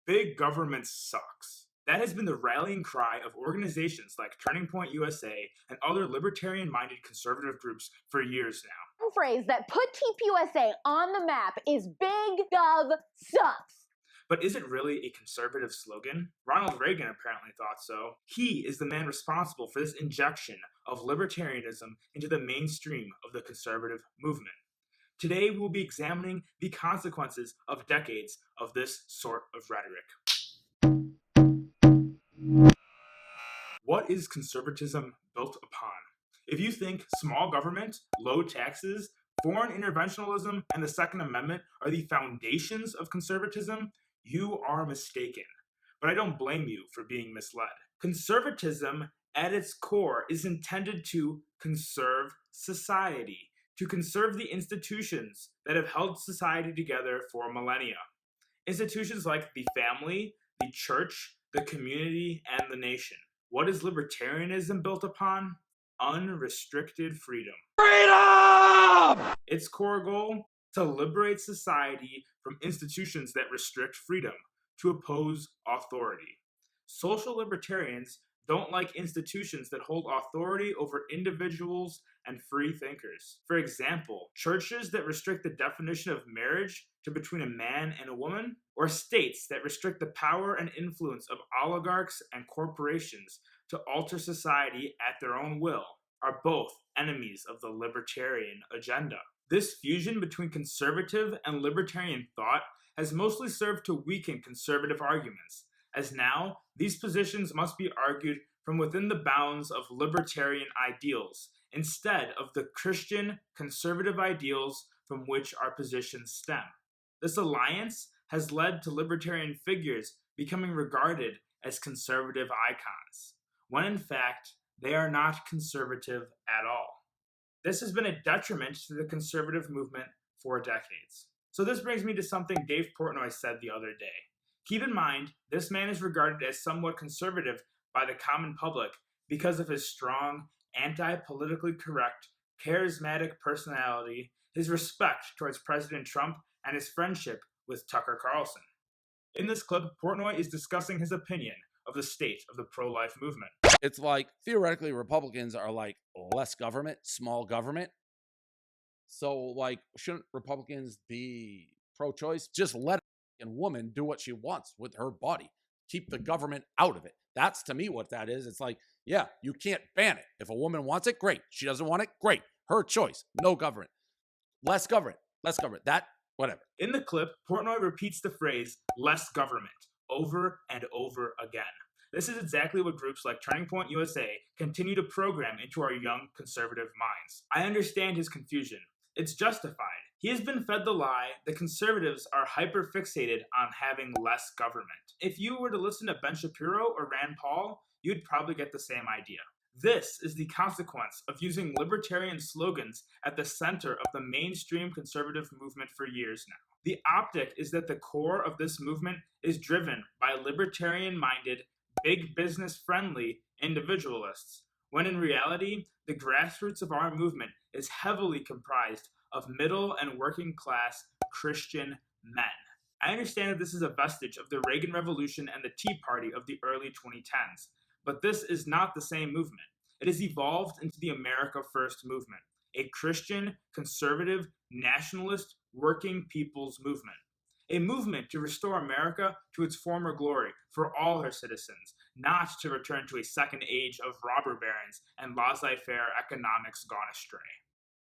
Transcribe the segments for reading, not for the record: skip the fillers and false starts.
Big government sucks. That has been the rallying cry of organizations like Turning Point USA and other libertarian-minded conservative groups for years now. One phrase that put TPUSA on the map is Big Gov Sucks. But is it really a conservative slogan? Ronald Reagan apparently thought so. He is the man responsible for this injection of libertarianism into the mainstream of the conservative movement. Today, we will be examining the consequences of decades of this sort of rhetoric. What is conservatism built upon? If you think small government, low taxes, foreign interventionism, and the Second Amendment are the foundations of conservatism, you are mistaken. But I don't blame you for being misled. Conservatism, at its core, is intended to conserve society, to conserve the institutions that have held society together for millennia. Institutions like the family, the church, the community, and the nation. What is libertarianism built upon? Unrestricted freedom. Freedom! Its core goal? To liberate society from institutions that restrict freedom, to oppose authority. Social libertarians don't like institutions that hold authority over individuals and free thinkers. For example, churches that restrict the definition of marriage to between a man and a woman, or states that restrict the power and influence of oligarchs and corporations to alter society at their own will, are both enemies of the libertarian agenda. This fusion between conservative and libertarian thought has mostly served to weaken conservative arguments, as now these positions must be argued from within the bounds of libertarian ideals, instead of the Christian conservative ideals from which our positions stem. This alliance has led to libertarian figures becoming regarded as conservative icons, when in fact they are not conservative at all. This has been a detriment to the conservative movement for decades. So this brings me to something Dave Portnoy said the other day. Keep in mind, this man is regarded as somewhat conservative by the common public because of his strong, anti-politically correct, charismatic personality, his respect towards President Trump, and his friendship with Tucker Carlson. In this clip, Portnoy is discussing his opinion of the state of the pro-life movement. It's like, theoretically, Republicans are like less government, small government. So, like, shouldn't Republicans be pro-choice? Just let a woman do what she wants with her body. Keep the government out of it. That's, to me, what that is. It's like, yeah, you can't ban it. If a woman wants it, great. She doesn't want it, great. Her choice. No government. Less government. Less government. That, whatever. In the clip, Portnoy repeats the phrase, less government, over and over again. This is exactly what groups like Turning Point USA continue to program into our young conservative minds. I understand his confusion. It's justified. He has been fed the lie that conservatives are hyper-fixated on having less government. If you were to listen to Ben Shapiro or Rand Paul, you'd probably get the same idea. This is the consequence of using libertarian slogans at the center of the mainstream conservative movement for years now. The optic is that the core of this movement is driven by libertarian-minded, big business-friendly individualists, when in reality, the grassroots of our movement is heavily comprised of middle and working class Christian men. I understand that this is a vestige of the Reagan Revolution and the Tea Party of the early 2010s, but this is not the same movement. It has evolved into the America First movement, a Christian, conservative, nationalist, working people's movement. A movement to restore America to its former glory for all her citizens, not to return to a second age of robber barons and laissez-faire economics gone astray.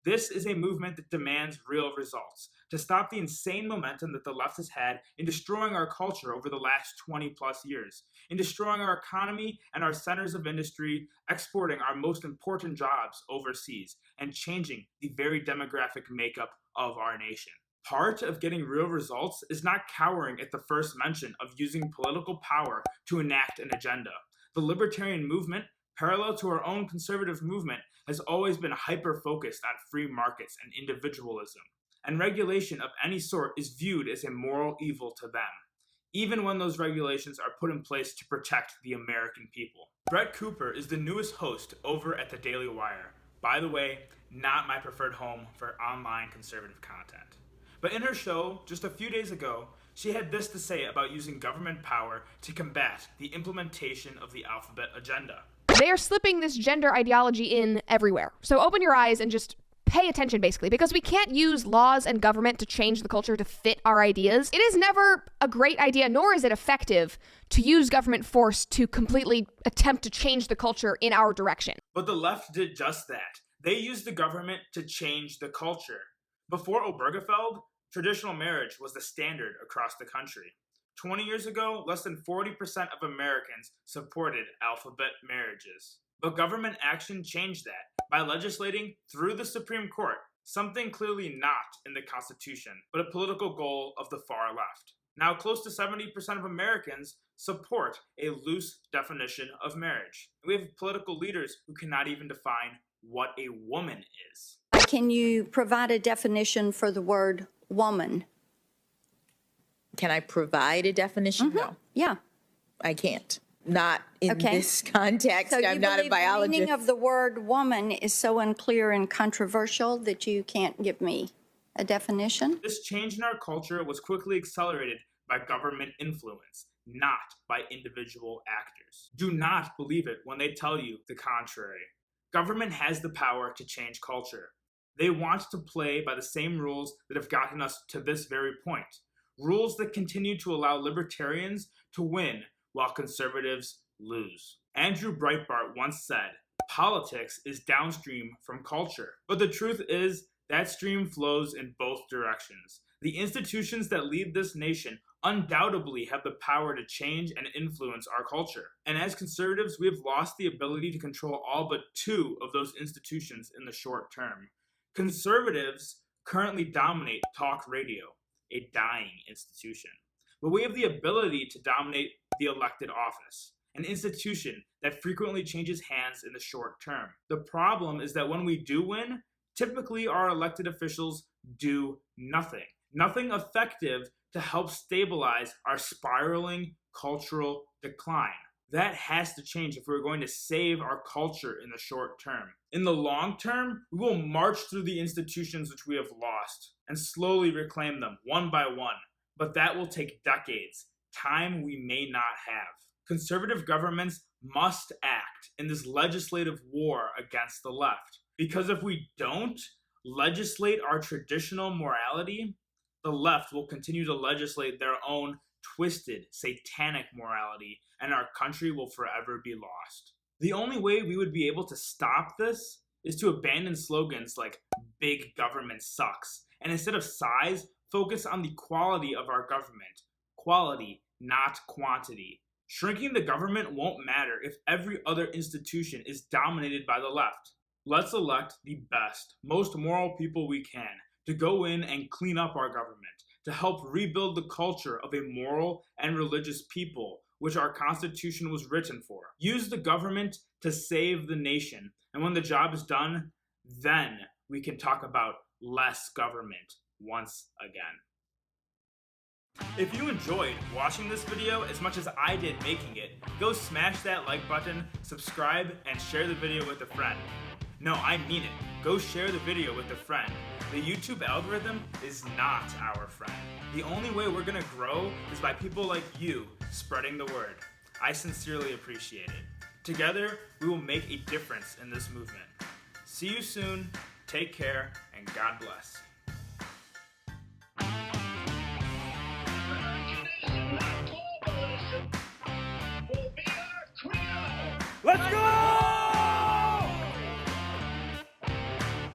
This is a movement that demands real results, to stop the insane momentum that the left has had in destroying our culture over the last 20 plus years, in destroying our economy and our centers of industry, exporting our most important jobs overseas, and changing the very demographic makeup of our nation. Part of getting real results is not cowering at the first mention of using political power to enact an agenda. The libertarian movement, parallel to our own conservative movement, has always been hyper-focused on free markets and individualism, and regulation of any sort is viewed as a moral evil to them, even when those regulations are put in place to protect the American people. Brett Cooper is the newest host over at the Daily Wire. By the way, not my preferred home for online conservative content. But in her show, just a few days ago, She had this to say about using government power to combat the implementation of the alphabet agenda. They are slipping this gender ideology in everywhere. So open your eyes and just pay attention, basically, because we can't use laws and government to change the culture to fit our ideas. It is never a great idea, nor is it effective, to use government force to completely attempt to change the culture in our direction. But the left did just that. They used the government to change the culture. Before Obergefell, traditional marriage was the standard across the country. 20 years ago, less than 40% of Americans supported alphabet marriages. But government action changed that by legislating through the Supreme Court, something clearly not in the Constitution, but a political goal of the far left. Now, close to 70% of Americans support a loose definition of marriage. We have political leaders who cannot even define what a woman is. Can you provide a definition for the word woman? Can I provide a definition? No, Yeah. I can't. Not in this context. So I'm not a the biologist. meaning of the word woman is so unclear and controversial that you can't give me a definition? This change in our culture was quickly accelerated by government influence, not by individual actors. Do not believe it when they tell you the contrary. Government has the power to change culture. They want to play by the same rules that have gotten us to this very point. Rules that continue to allow libertarians to win while conservatives lose. Andrew Breitbart once said, "Politics is downstream from culture." But the truth is, that stream flows in both directions. The institutions that lead this nation undoubtedly have the power to change and influence our culture. And as conservatives, we have lost the ability to control all but two of those institutions in the short term. Conservatives currently dominate talk radio, a dying institution. But we have the ability to dominate the elected office, an institution that frequently changes hands in the short term. The problem is that when we do win, typically our elected officials do nothing. Nothing effective to help stabilize our spiraling cultural decline. That has to change if we're going to save our culture in the short term. In the long term, we will march through the institutions which we have lost and slowly reclaim them one by one. But that will take decades, time we may not have. Conservative governments must act in this legislative war against the left. Because if we don't legislate our traditional morality, the left will continue to legislate their own twisted, satanic morality, and our country will forever be lost. The only way we would be able to stop this is to abandon slogans like "Big Government Sucks," and instead of size, focus on the quality of our government. Quality, not quantity. Shrinking the government won't matter if every other institution is dominated by the left. Let's elect the best, most moral people we can to go in and clean up our government, to help rebuild the culture of a moral and religious people, which our Constitution was written for. Use the government to save the nation, and when the job is done, then we can talk about less government once again. If you enjoyed watching this video as much as I did making it, go smash that like button, subscribe, and share the video with a friend. No, I mean it. Go share the video with a friend. The YouTube algorithm is not our friend. The only way we're gonna grow is by people like you spreading the word. I sincerely appreciate it. Together, we will make a difference in this movement. See you soon, take care, and God bless. Let's go!